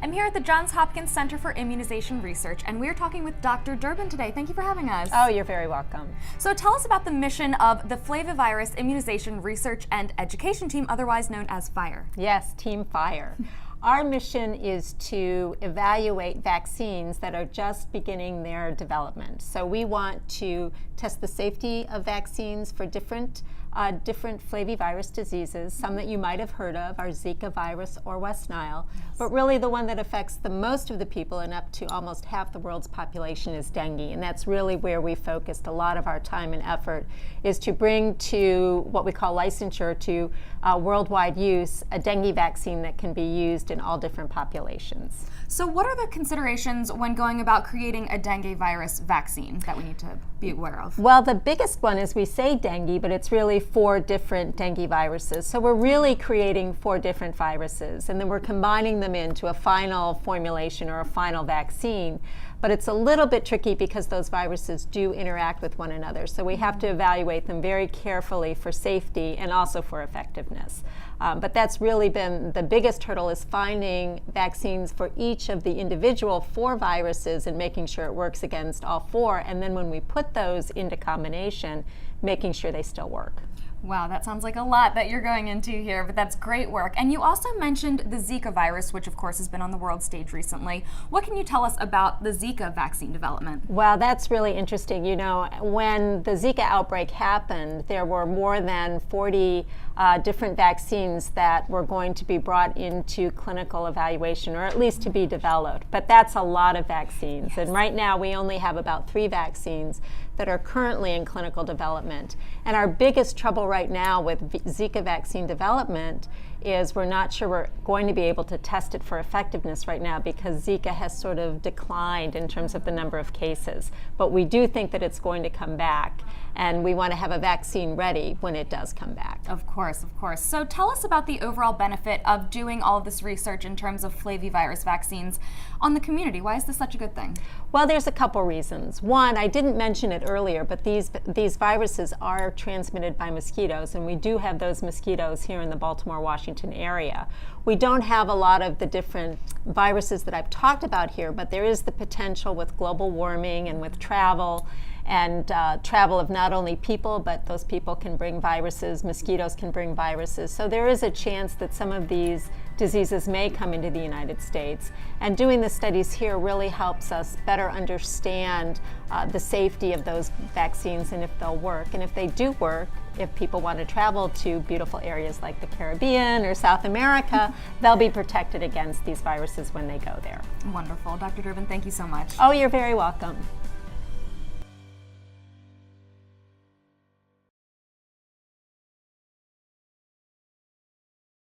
I'm here at the Johns Hopkins Center for Immunization Research, and we're talking with Dr. Durbin today. Thank you for having us. Oh, you're very welcome. So tell us about the mission of the Flavivirus Immunization Research and Education Team, otherwise known as FIRE. Yes, Team FIRE. Our mission is to evaluate vaccines that are just beginning their development. So we want to test the safety of vaccines for different flavivirus diseases. Some that you might have heard of are Zika virus or West Nile, but really the one that affects the most of the people and up to almost half the world's population is dengue, and that's really where we focused a lot of our time and effort, is to bring to what we call licensure to worldwide use a dengue vaccine that can be used in all different populations. So what are the considerations when going about creating a dengue virus vaccine that we need to be aware of? Well, the biggest one is we say dengue, but it's really 4 different dengue viruses. So we're really creating 4 different viruses, and then we're combining them into a final formulation or a final vaccine. But it's a little bit tricky because those viruses do interact with one another. So we have to evaluate them very carefully for safety and also for effectiveness. But that's really been the biggest hurdle, is finding vaccines for each of the individual 4 viruses and making sure it works against all 4. And then when we put those into combination, making sure they still work. Wow, that sounds like a lot that you're going into here, but that's great work. And you also mentioned the Zika virus, which of course has been on the world stage recently. What can you tell us about the Zika vaccine development? Well, that's really interesting. You know, when the Zika outbreak happened, there were more than 40 different vaccines that were going to be brought into clinical evaluation, or at least to be developed. But that's a lot of vaccines. Yes. And right now we only have about 3 vaccines that are currently in clinical development. And our biggest trouble right now with Zika vaccine development is we're not sure we're going to be able to test it for effectiveness right now, because Zika has sort of declined in terms of the number of cases. But we do think that it's going to come back, and we want to have a vaccine ready when it does come back. Of course, of course. So tell us about the overall benefit of doing all of this research in terms of flavivirus vaccines on the community. Why is this such a good thing? Well, there's a couple reasons. One, I didn't mention it earlier, but these viruses are transmitted by mosquitoes, and we do have those mosquitoes here in the Baltimore, Washington area. We don't have a lot of the different viruses that I've talked about here, but there is the potential with global warming and with travel, and travel of not only people, but those people can bring viruses, mosquitoes can bring viruses. So there is a chance that some of these diseases may come into the United States. And doing the studies here really helps us better understand the safety of those vaccines and if they'll work. And if they do work, if people want to travel to beautiful areas like the Caribbean or South America, they'll be protected against these viruses when they go there. Wonderful. Dr. Durbin, thank you so much. Oh, you're very welcome.